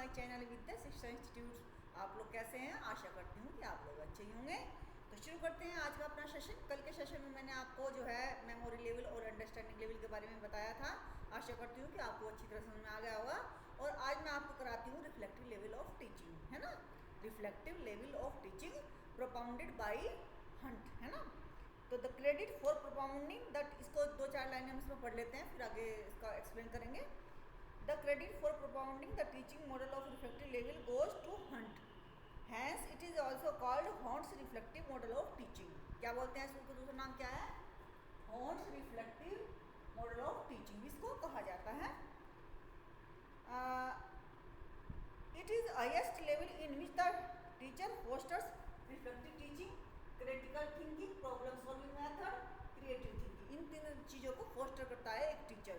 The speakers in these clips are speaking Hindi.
माय चैनल विद्या शिक्षा इंस्टीट्यूट। आप लोग कैसे हैं? आशा करती हूँ कि आप लोग अच्छे ही होंगे। तो शुरू करते हैं आज का अपना सेशन। कल के सेशन में मैंने आपको जो है मेमोरी लेवल और अंडरस्टैंडिंग लेवल के बारे में बताया था। आशा करती हूँ कि आपको अच्छी तरह समझ में आ गया होगा। और आज मैं आपको कराती हूँ रिफ्लेक्टिव लेवल ऑफ टीचिंग, है ना। Reflective level of teaching propounded by Hunt, है ना। तो द क्रेडिट फॉर प्रोपाउंडिंग दैट, इसको 2-4 लाइनें हम इसमें पढ़ लेते हैं, फिर आगे इसका एक्सप्लेन करेंगे। The credit for propounding the teaching model of reflective level goes to Hunt. Hence, it is also called Hunt's reflective model of teaching. क्या बोलते हैं इसका दूसरा नाम क्या है? Hunt's reflective model of teaching इसको कहा जाता है। It is highest level in which the teacher fosters reflective teaching, critical thinking, problem solving method, creative thinking. इन तीन चीज़ों को फोस्टर करता है एक टीचर।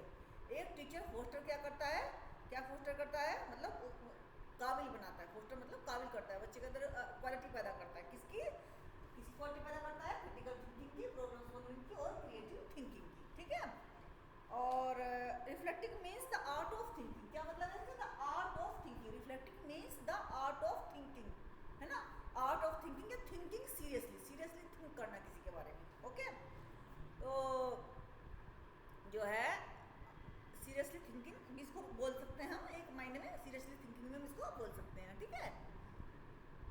एक टीचर फोस्टर क्या करता है? क्या फोस्टर करता है? मतलब काबिल बनाता है। फोस्टर मतलब काबिल करता है, बच्चे के अंदर क्वालिटी पैदा करता है। किसकी क्वालिटी पैदा करता है? क्रिटिकल थिंकिंग की, प्रॉब्लम सॉल्विंग की और क्रिएटिव थिंकिंग की, ठीक है। और reflective means the art of thinking. क्या मतलब है इसका? The art of thinking. Reflective means the art of thinking, है ना। आर्ट ऑफ थिंकिंग या थिंकिंग सीरियसली थिंक करना किसी के बारे में, ओके। तो जो है सीरियसली थिंकिंग भी इसको बोल सकते हैं हम, एक मायने में सीरियसली थिंकिंग में इसको बोल सकते हैं, ठीक है।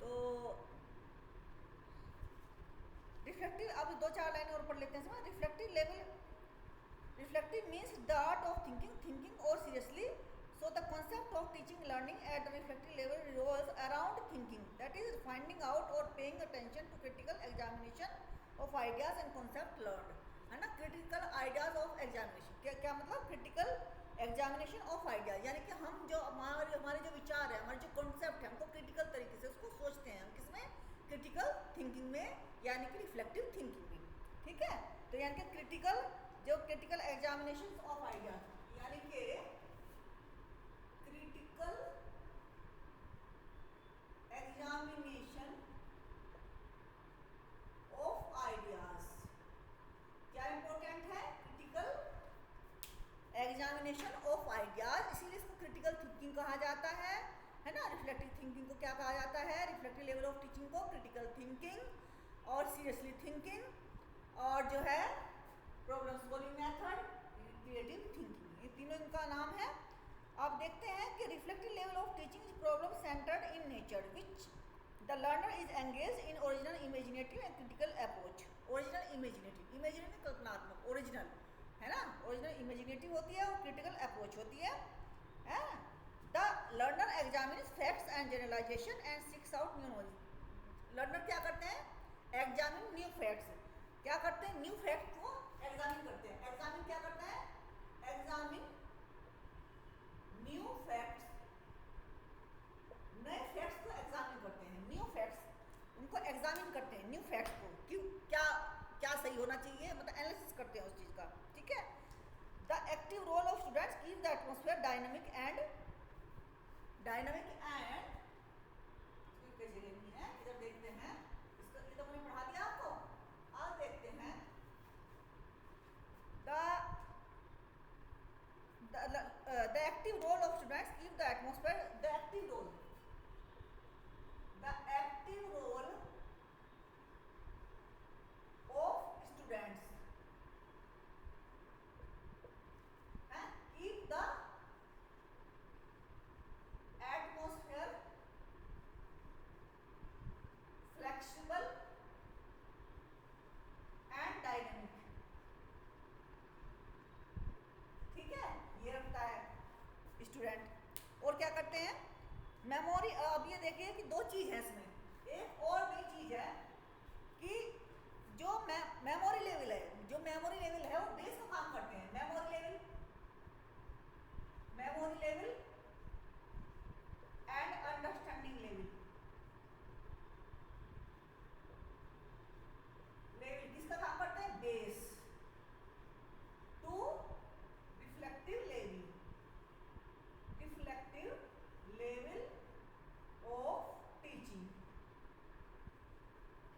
तो रिफ्लेक्टिव, अब 2-4 लाइन और पढ़ लेते हैं इसमें। Reflective level, reflective means the art of thinking और seriously. So the concept of teaching learning at the reflective level revolves around thinking, that is finding out or paying attention to critical examination of ideas and concept learned, है ना। क्रिटिकल आइडियाज ऑफ एग्जामिनेशन, क्या मतलब? क्रिटिकल एग्जामिनेशन ऑफ आइडियाज, यानी कि हम जो हमारे जो विचार है, हमारे जो कॉन्सेप्ट है, हमको क्रिटिकल तरीके से उसको सोचते हैं हम, किसमें? क्रिटिकल थिंकिंग में, यानी कि रिफ्लेक्टिव थिंकिंग में, ठीक है। तो यानी कि क्रिटिकल एग्जामिनेशन ऑफ आइडियाज, यानी कि क्रिटिकल एग्जामिनेशन ऑफ आइडियाज क्या इंपॉर्टेंट है? क्रिटिकल एग्जामिनेशन ऑफ आइडियाज, इसीलिए इसको क्रिटिकल थिंकिंग कहा जाता है ना। रिफ्लेक्टिव थिंकिंग को क्या कहा जाता है? रिफ्लेक्टिव लेवल ऑफ टीचिंग को क्रिटिकल थिंकिंग और सीरियसली थिंकिंग, और जो है problem solving method, creative thinking, ये तीनों इनका नाम है। आप देखते हैं कि reflective level of teaching is problem centred in nature which the learner is engage in original imaginative and critical approach. Original imaginative कल्पनात्मक, ओरिजिनल, है ना। ओरिजिनल इमेजिनेटिव होती है और क्रिटिकल अप्रोच होती है। The learner examines facts and generalisation and seeks out new knowledge. Learner क्या करते हैं? Examine new facts. क्या करते हैं? न्यू फैक्ट को एग्जामिन करते हैं। एग्जामिन क्या करता है? एग्जामिन न्यू फैक्ट्स, नए फैक्ट्स को एग्जामिन करते हैं। न्यू फैक्ट्स उनको एग्जामिन करते हैं, न्यू फैक्ट्स को, क्यों, क्या सही होना चाहिए, मतलब एनालिसिस करते हैं उस चीज का, ठीक है। The active role of students keep the atmosphere dynamic and कैसे लेनी है, इधर देखते हैं। इसको ये तो मैंने पढ़ा दिया आपको। अब देखते हैं the active role of students keep the atmosphere, the active role of students keep the atmosphere flexible and dynamic, ठीक है। ये रखता है स्टूडेंट। और क्या करते हैं? मेमोरी, अब ये देखिए कि 2 चीज है इसमें। एक और नई चीज है कि जो मेमोरी लेवल है वो बेस का काम करते हैं। Memory level and understanding level किसका काम करते हैं? Base to reflective level of teaching,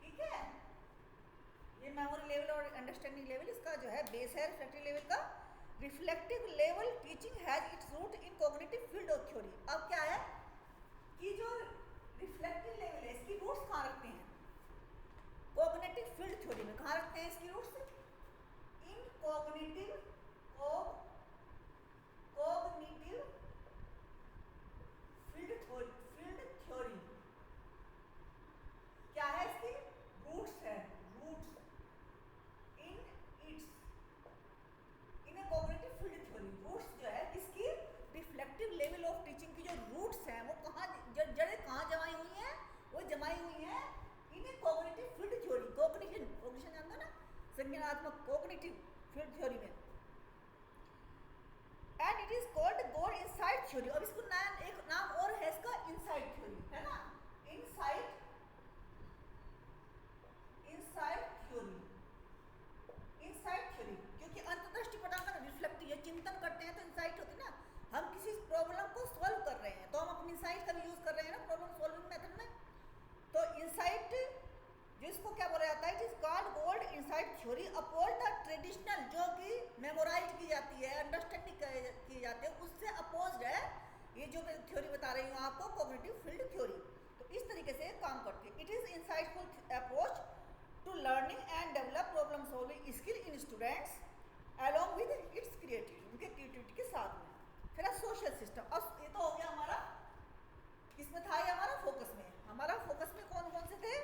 ठीक है। ये मेमोरी लेवल और अंडरस्टैंडिंग लेवल इसका जो है बेस है रिफ्लेक्टिव लेवल का। Reflective level teaching has its root in cognitive field of theory. अब क्या है? कि जो रिफ्लेक्टिव लेवल है इसकी रूट्स कहाँ रखते हैं? कॉग्निटिव फील्ड थ्योरी में। कहाँ रखते हैं इसकी roots? In cognitive field theory क्या है इसकी? रूट्स है, roots in its in cognitive field theory. Roots जो है इसकी रिफ्लेक्टिव लेवल ऑफ टीचिंग की जो रूट्स हैं वो कहाँ, जड़ें कहाँ जमाई हुई हैं? वो जमाई हुई हैं इन कॉग्निटिव फील्ड थ्योरी। कॉग्निशन जानते हो ना, संज्ञानात्मक कॉग्निटिव फील्ड थ्योरी में। And it is called goal insight theory. अब इसको एक नाम और है इसका, इनसाइट थ्योरी, है ना? इनसाइट थ्योरी क्योंकि अंतर्दृष्टि प्रदान कर रिफ्लेक्टिव, ये चिंतन करते हैं तो इंसाइट होती है ना। हम किसी प्रॉब्लम को सॉल्व कर रहे हैं तो हम अपनी इंसाइट का भी यूज कर रहे हैं ना प्रॉब्लम सॉल्विंग मेथड में। तो इंसाइट जिसको क्या बोला जाता है, it is called gold insight theory oppose the traditional, जो कि मेमोराइज की जाती है, अंडरस्टैंडिंग की जाती है, उससे अपोज है ये जो मैं थ्योरी बता रही हूँ आपको, कॉग्निटिव फील्ड थ्योरी। तो इस तरीके से काम करती है। It is insightful approach to learning and develop problem solving skill in students along with its creativity, उनके क्रिएटिविटी के साथ में। फिर सोशल सिस्टम, अब ये तो हो गया हमारा, किसमें था ये हमारा? फोकस में। हमारा फोकस में कौन कौन से थे?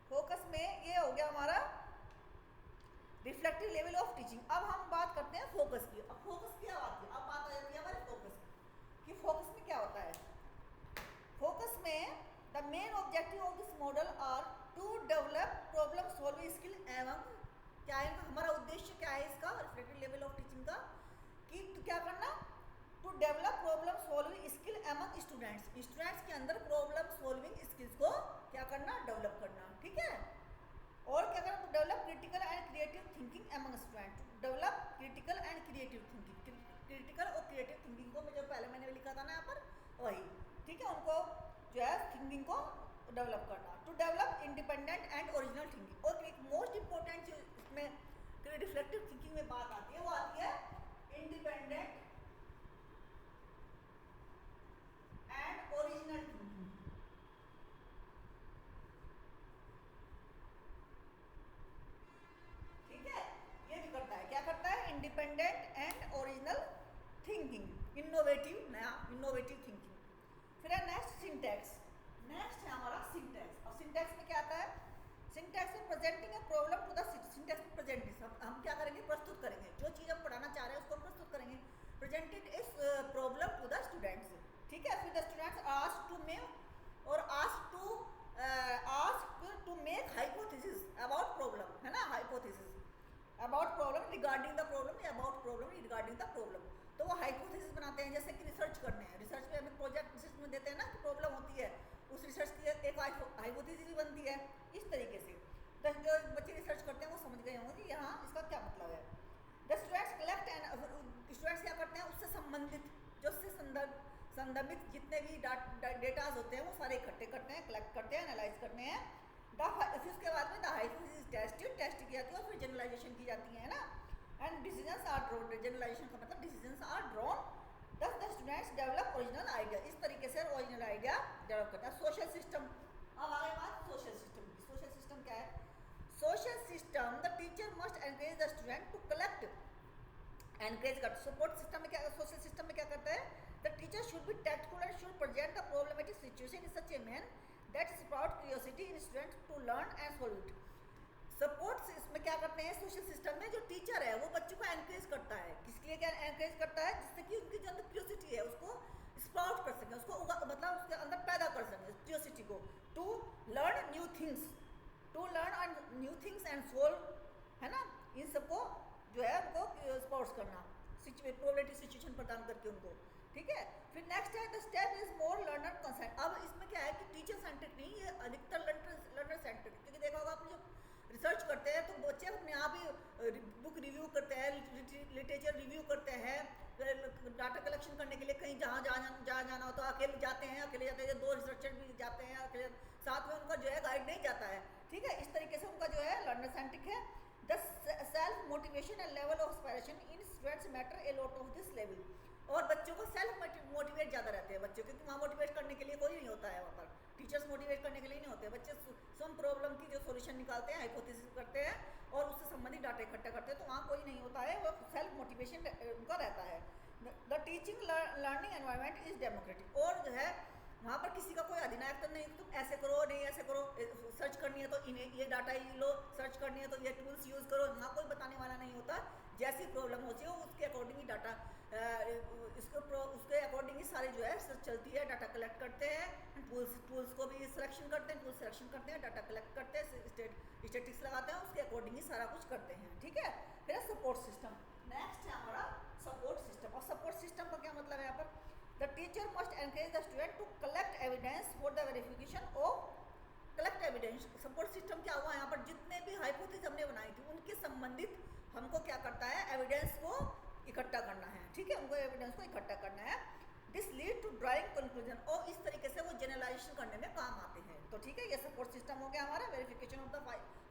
फोकस में ये हो गया हमारा रिफ्लेक्टिव लेवल ऑफ टीचिंग। अब हम बात करते हैं फोकस की। अब फोकस क्या बात है? अब बात आ जाती है हमारे फोकस की, कि फोकस में क्या होता है। फोकस में the main objective of this model are to develop problem solving skill एवं क्या है हमारा उद्देश्य, क्या है इसका रिफ्लेक्टिव लेवल ऑफ टीचिंग का, कि तो क्या करना, to develop problem solving skill among students के अंदर प्रॉब्लम सॉल्विंग स्किल्स को क्या करना, डेवलप करना, ठीक है। और क्या करना, to develop critical and creative thinking among student, develop critical and creative thinking. Critical और क्रिएटिव थिंकिंग को जो पहले मैंने लिखा था ना यहाँ पर, वही, ठीक है, उनको जो है थिंकिंग को डेवलप करना। To develop independent and original thinking. और एक मोस्ट इंपॉर्टेंट जो इसमें रिफ्लेक्टिव थिंकिंग में बात आती है वो आती है इंडिपेंडेंट एंड ओरिजिनल थिंकिंग। ठीक है, ये भी करता है, क्या करता है, independent and original thinking, innovative, नया इनोवेटिव थिंकिंग। फिर है नेक्स्ट सिंटैक्स। नेक्स्ट है हमारा सिंटैक्स। और सिंटैक्स में क्या आता है, सिंटैक्स में presenting a problem to the syntax में प्रेजेंट, हम क्या करेंगे, प्रस्तुत करेंगे, जो चीज़ हम पढ़ाना चाह रहे हैं उसको प्रस्तुत करेंगे। प्रेजेंटेड इस प्रॉब्लम टू द स्टूडेंट्स, ठीक है। फिर the students ask to make और ask to make hypothesis about problem, है ना, hypothesis about problem regarding the problem या about problem regarding the problem. तो वो हाइपोथेसिस बनाते हैं, जैसे कि रिसर्च करने हैं, रिसर्च में हमें प्रोजेक्ट रिसर्च में देते हैं ना कि प्रॉब्लम होती है, उस रिसर्च की एक हाइपोथेसिस भी बनती है। इस तरीके से तो जो बच्चे रिसर्च करते हैं वो समझ गए होंगे कि यहाँ इसका क्या मतलब है। The students collect and, students क्या करते हैं, उससे संबंधित जो उससे संदर्भित जितने भी डेटाज होते हैं वो सारे इकट्ठे करते हैं, कलेक्ट करते हैं, एनालाइज करते हैं। फिर उसके बाद में द हाइपोथेसिस टेस्ट की जाती है और फिर जनरलाइजेशन की जाती है ना। And decisions are drawn, generalisation का मतलब decisions are drawn. Thus the students develop original idea, इस तरीके से ओरिजिनल आइडिया डेवलप करता है। सोशल सिस्टम, अब आगे बात सोशल सिस्टम की। सोशल सिस्टम क्या है, social system the teacher must encourage the student to collect, encourage कर। सपोर्ट सिस्टम में क्या, सोशल सिस्टम में क्या करता है, the teacher should be tactful and should present the problematic situation in such a man that sprout curiosity in student to learn and solve it. Support इसमें क्या करते हैं, सोशल सिस्टम में जो टीचर है वो बच्चों को एनकरेज करता है, किसके लिए क्या एनकरेज करता है, जिससे कि उनकी जो अंदर क्यूरियोसिटी है उसको स्प्राउट कर सकें, उसको मतलब उसके अंदर पैदा कर सकें क्यूरियोसिटी को, to learn new things, to learn new things and solve, है ना, इन सबको जो है उनको स्पोर्ट्स करना, प्रोबेबिलिटी सिचुएशन प्रदान करके उनको, ठीक है। फिर नेक्स्ट है the step is more learner consent. अब इसमें क्या है कि टीचर सेंट्रिक नहीं, ये अधिकतर लर्नर सेंट्रिक, क्योंकि देखा होगा आपने जो रिसर्च करते हैं तो बच्चे अपने आप ही बुक रिव्यू करते हैं, लिटरेचर रिव्यू करते हैं, डाटा कलेक्शन करने के लिए कहीं जहाँ जाना हो तो अकेले जाते हैं, दो रिसर्चर भी जाते हैं अकेले, साथ में उनका जो है गाइड नहीं जाता है, ठीक है। इस तरीके से उनका जो है लर्नर सेंट्रिक है। The self motivation and level of aspiration in students matter a lot of this level. और बच्चों को सेल्फ मोटिवेट ज़्यादा रहते हैं बच्चों, क्योंकि वहाँ मोटिवेट करने के लिए कोई नहीं होता है, वहाँ पर टीचर्स मोटिवेट करने के लिए नहीं होते, बच्चे स्वयं प्रॉब्लम की जो सोल्यूशन निकालते हैं, हाइपोथेसिस करते हैं और उससे संबंधित डाटा इकट्ठा करते हैं, तो वहाँ कोई नहीं होता है, वो सेल्फ मोटिवेशन उनका रहता है। The teaching learning environment is democratic, और जो है वहाँ पर किसी का कोई अधिनायक तो नहीं, तुम ऐसे करो नहीं ऐसे करो, सर्च करनी है तो इन्हें ये डाटा लो, सर्च करनी है तो ये टूल्स यूज़ करो, वहाँ कोई बताने वाला नहीं होता। जैसी प्रॉब्लम होती है उसके अकॉर्डिंग ही डाटा उसके अकॉर्डिंग ही सारी जो है सर्च चलती है, डाटा कलेक्ट करते हैं, टूल्स को भी सिलेक्शन करते हैं, टूल्स सिलेक्शन करते हैं, डाटा कलेक्ट करते हैं, स्टेटिक्स लगाते हैं, उसके अकॉर्डिंग ही सारा कुछ करते हैं, ठीक है। फिर सपोर्ट सिस्टम, नेक्स्ट है हमारा सपोर्ट सिस्टम। और सपोर्ट सिस्टम का क्या मतलब है यहाँ पर, the teacher must encourage the student to collect evidence for the verification of collect evidence. Support system क्या हुआ यहाँ पर, जितने भी हाइपोथेसिस हमने बनाई थी उनके संबंधित हमको क्या करता है, एविडेंस को इकट्ठा करना है, ठीक है, उनको एविडेंस को इकट्ठा करना है। This lead to drawing conclusion, और इस तरीके से वो जनरलाइजेशन करने में काम आते हैं। तो ठीक है, ये सपोर्ट सिस्टम हो गया हमारा। Verification of the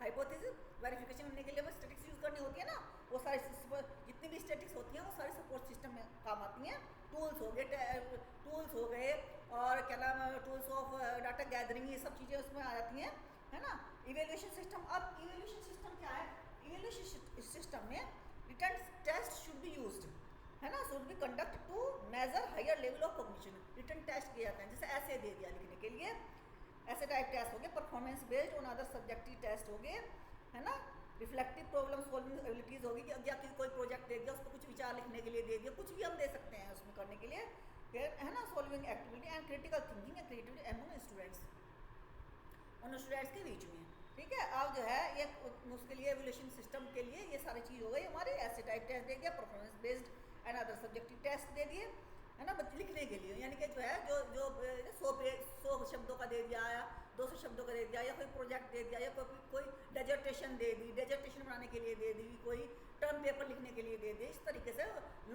hypothesis, verification करने के लिए हमें स्टैटिस्टिक्स यूज करनी होती है ना, वो सारी जितनी भी स्टैटिस्टिक्स होती हैं वो सारी सपोर्ट सिस्टम में काम आती हैं। टूल्स हो गए और क्या नाम है, टूल्स ऑफ डाटा गैदरिंग, ये सब चीज़ें उसमें आ जाती हैं, है ना। इवेल्यूएशन सिस्टम, अब इवेल्यूएशन सिस्टम क्या है, इवेल्यूएशन सिस्टम में written test should be used, है ना, should be conduct to measure higher level of cognition. Written test किए जाते हैं, जैसे ऐसे दे दिया लिखने के लिए, ऐसे टाइप टेस्ट हो गए, performance based on other subjective test हो गए, है ना, रिफ्लेक्टिव प्रॉब्लम सॉल्विंग एबिलिटीज होगी, कि या कोई प्रोजेक्ट दे दिया उसको कुछ विचार लिखने के लिए दे दिया, कुछ भी हम दे सकते हैं उसमें करने के लिए, फिर है ना, solving activity and critical thinking and creativity among students, उन स्टूडेंट्स के बीच में, ठीक है। अब जो है ये उसके लिए एवोल्यूशन सिस्टम के लिए ये सारी चीज़ हो गई हमारे, ऐसे टाइप टेस्ट दे दिया, performance based and other subjective test दे दिए, है ना, लिखने के लिए, यानी कि जो है जो 100 शब्दों का दे दिया या 200 शब्दों का दे दिया, या कोई प्रोजेक्ट दे दिया, या कोई डेजर्टेशन दे दी, डेजर्टेशन बनाने के लिए दे दी, कोई टर्म पेपर लिखने के लिए दे दी, इस तरीके से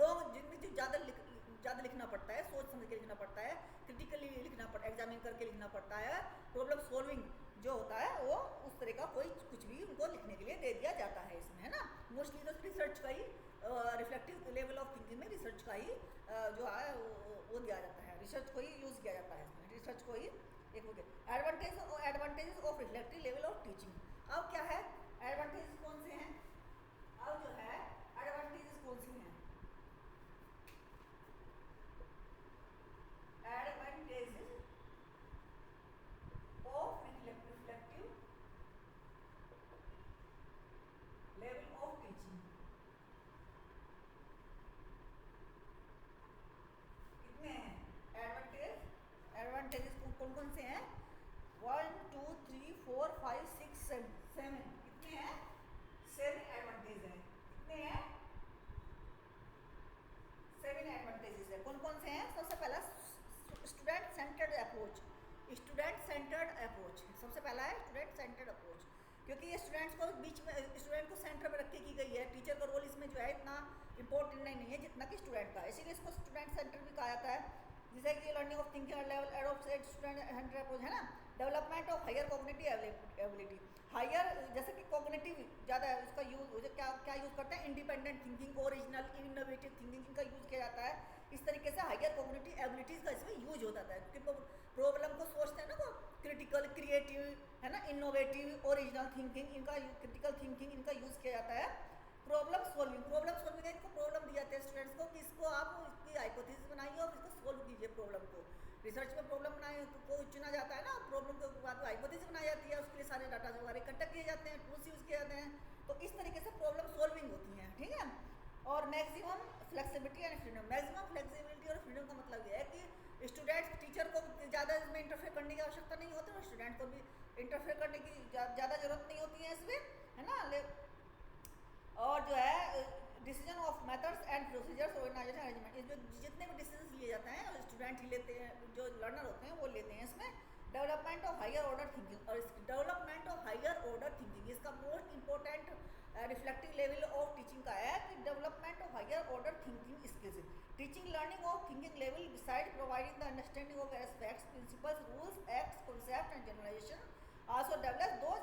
लोग जिनमें जो ज़्यादा लिखना पड़ता है, सोच समझ के लिखना पड़ता है, क्रिटिकली लिखना पड़ता है, एग्जामिन करके लिखना पड़ता है, प्रॉब्लम सॉल्विंग जो होता है वो उस तरह का कोई कुछ भी उनको लिखने के लिए दे दिया जाता है इसमें, है ना। मोस्टली तो रिसर्च का ही रिफ्लेक्टिव लेवल ऑफ थिंकिंग में रिसर्च का ही जो है वो दिया जाता है, रिसर्च को ही यूज़ किया जाता है इसमें, रिसर्च को ही एक हो गया। Advantages of reflective level of teaching. अब क्या है, एडवांटेजेस कौन से हैं, अब जो है एडवांटेजेस कौन सी हैं, advantages of reflective level of teaching कितने हैं, एडवांटेजेस कौन कौन से हैं, 1 2 3 4 5 6 7 कितने हैं, 7 एडवांटेज हैं, कितने हैं, 7 एडवांटेजेस है। कौन कौन से हैं, सबसे पहला student centred approach, student centred approach सबसे पहला है, स्टूडेंट सेंटर्ड अप्रोच, क्योंकि ये स्टूडेंट्स को बीच में, स्टूडेंट को सेंटर में रख के की गई है, टीचर का रोल इसमें जो है इतना इंपॉर्टेंट नहीं है जितना कि स्टूडेंट का, इसीलिए इसको स्टूडेंट सेंटर भी कहा जाता है। जैसे कि learning of thinking level adopt student centre approach, है ना। Development of higher cognitive ability, higher जैसे कि कॉग्निटिव ज़्यादा है उसका यूज, क्या यूज़ करते हैं, independent thinking, original innovative thinking, इनका यूज़ किया जाता है। इस तरीके से हायर कॉग्निटिव एबिलिटीज़ का इसमें यूज होता है, क्योंकि प्रॉब्लम को सोचते हैं ना, वो क्रिटिकल, क्रिएटिव, है ना, इनोवेटिव, ओरिजिनल थिंकिंग, इनका क्रिटिकल थिंकिंग इनका यूज़ किया जाता है। प्रॉब्लम सॉल्विंग है, इनको प्रॉब्लम दी जाती है स्टूडेंट्स को कि इसको आप इसकी हाइपोथेसिस बनाइए और इसको सोल्व कीजिए प्रॉब्लम को। रिसर्च में प्रॉब्लम बनाए को चुना जाता है ना, प्रॉब्लम के बाद हाइपोथेसिस बनाई जाती है, उसके लिए सारे डाटा वगैरह इकट्ठा किए जाते हैं, टूल्स यूज़ किए जाते हैं, तो इस तरीके से प्रॉब्लम सॉल्विंग होती है, ठीक है। और maximum flexibility and freedom, maximum flexibility और फ्रीडम का मतलब ये है कि स्टूडेंट्स, टीचर को ज़्यादा इसमें इंटरफेयर करने की आवश्यकता नहीं होती और स्टूडेंट को भी इंटरफेयर करने की ज़्यादा जरूरत नहीं होती है इसमें, है ना। और जो है decision of methods and procedures organisation arrangement, जो जितने भी डिसीजन लिए जाते हैं स्टूडेंट ही लेते हैं, जो लर्नर होते हैं वो लेते हैं इसमें। Development of higher order thinking, और development of higher order thinking इसका most important reflective level of teaching का है कि development of higher order thinking skills, teaching learning of thinking level beside providing the understanding of aspects, principles, rules, acts, concept and generalization, also develop those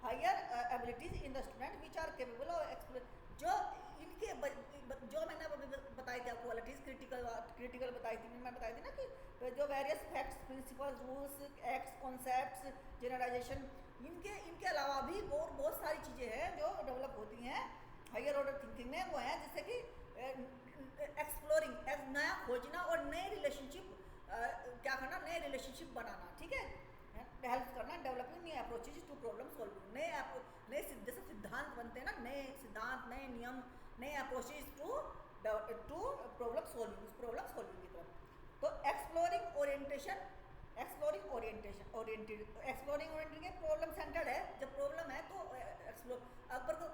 higher abilities in the student which are capable of explore, जो इनके जो मैंने बताई थी क्वालिटी प्रैक्टिस क्रिटिकल बताई थी मैं बताई थी ना कि जो various facts principles rules acts concepts generalisation इनके इनके अलावा भी बहुत सारी चीज़ें हैं जो डेवलप होती हैं हायर ऑर्डर थिंकिंग में। वो है जैसे कि एक्सप्लोरिंग नया खोजना और नए रिलेशनशिप क्या करना, नए रिलेशनशिप बनाना, ठीक है, हेल्प करना developing new approaches to problem solving. नए जैसे सिद्धांत बनते हैं ना, नए सिद्धांत नए नियम नए अप्रोचेज टू प्रॉब्लम सॉल्विंग, उस प्रॉब्लम सॉल्विंग की तरफ। तो एक्सप्लोरिंग ओरिएंटेशन के प्रॉब्लम सेंटर्ड है। जब प्रॉब्लम है तो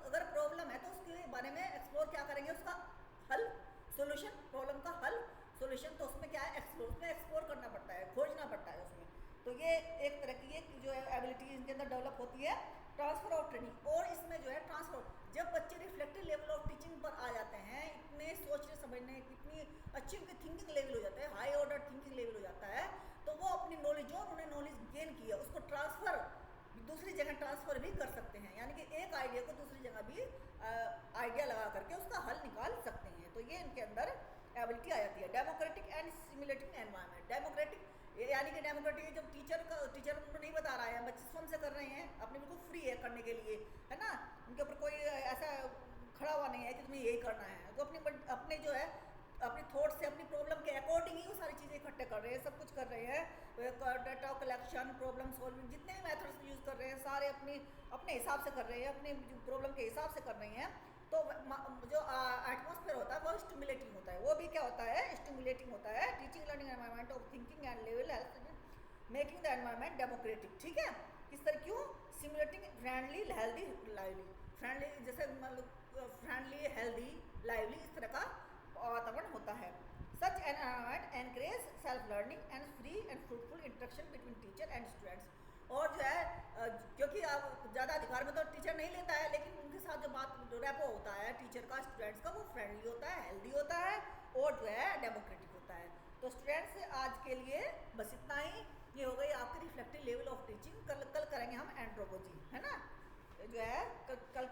अगर प्रॉब्लम है तो उसके बारे में एक्सप्लोर क्या करेंगे, उसका हल, सॉल्यूशन, प्रॉब्लम का हल, सॉल्यूशन। तो उसमें क्या है, एक्सप्लोर करना पड़ता है, खोजना पड़ता है उसमें। तो ये एक तरह की एक जो है एबिलिटी इनके अंदर डेवलप होती है। ट्रांसफर ऑफ ट्रेनिंग, और इसमें जो है ट्रांसफर, जब बच्चे रिफ्लेक्टिव लेवल ऑफ टीचिंग पर आ जाते हैं, इतने सोचने समझने इतनी अच्छी उनकी थिंकिंग लेवल हो जाता है, हाई ऑर्डर थिंकिंग लेवल हो जाता है, तो वो अपनी नॉलेज, जो उन्होंने नॉलेज गेन की है उसको ट्रांसफर दूसरी जगह ट्रांसफर भी कर सकते हैं। यानी कि एक आइडिया को दूसरी जगह भी आइडिया लगा करके उसका हल निकाल सकते हैं। तो ये इनके अंदर एबिलिटी आ जाती है। Democratic and simulating environment, democratic यानी कि डेमोक्रेटिक जब टीचर उनको नहीं बता रहा है, बच्चे स्वयं से कर रहे हैं, अपने बिल्कुल फ्री है करने के लिए, है ना, उनके ऊपर कोई ऐसा खड़ा हुआ नहीं है कि तुम्हें यही करना है। तो अपने जो है अपनी थॉट से अपनी प्रॉब्लम के अकॉर्डिंग ही वो सारी चीज़ें इकट्ठे कर रहे हैं, सब कुछ कर रहे हैं, डाटा कलेक्शन, प्रॉब्लम सॉल्विंग, जितने भी मेथड्स यूज़ कर रहे हैं सारे अपने हिसाब से कर रहे हैं, अपने प्रॉब्लम के हिसाब से कर रहे हैं। तो जो एटमॉस्फेयर होता है वो स्टिमुलेटिंग होता है। वो भी क्या होता है, स्टिमुलेटिंग होता है। Teaching learning environment of thinking and level making the environment democratic, ठीक है। किस तरह, क्यों, simulating friendly healthy lively, friendly जैसे मतलब फ्रेंडली हेल्दी लाइवली, इस तरह का वातावरण होता है। Such environment encourage self learning and free and fruitful interaction between teacher and students. और जो है क्योंकि आप ज़्यादा अधिकार में तो टीचर नहीं लेता है, लेकिन उनके साथ जो बात जो रेपो होता है टीचर का स्टूडेंट्स का, वो फ्रेंडली होता है, हेल्दी होता है और जो है डेमोक्रेटिक होता है। तो स्टूडेंट्स आज के लिए बस इतना ही। ये हो गई आपकी रिफ्लेक्टिव लेवल ऑफ टीचिंग। कल करेंगे हम एंड्रोगोजी, है ना, जो है कल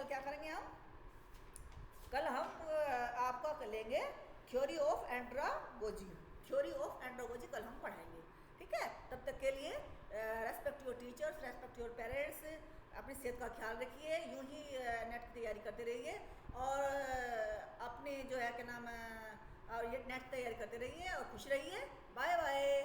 क्या करेंगे हम, कल हम आपका लेंगे थ्योरी ऑफ एंड्रोगोजी, कल हम पढ़ाएंगे, ठीक है। तब तक के लिए respect your teachers, respect your parents, अपनी सेहत का ख्याल रखिए, यूं ही नेट की तैयारी करते रहिए और अपने जो है क्या नाम ये नेट तैयारी करते रहिए और खुश रहिए। Bye bye.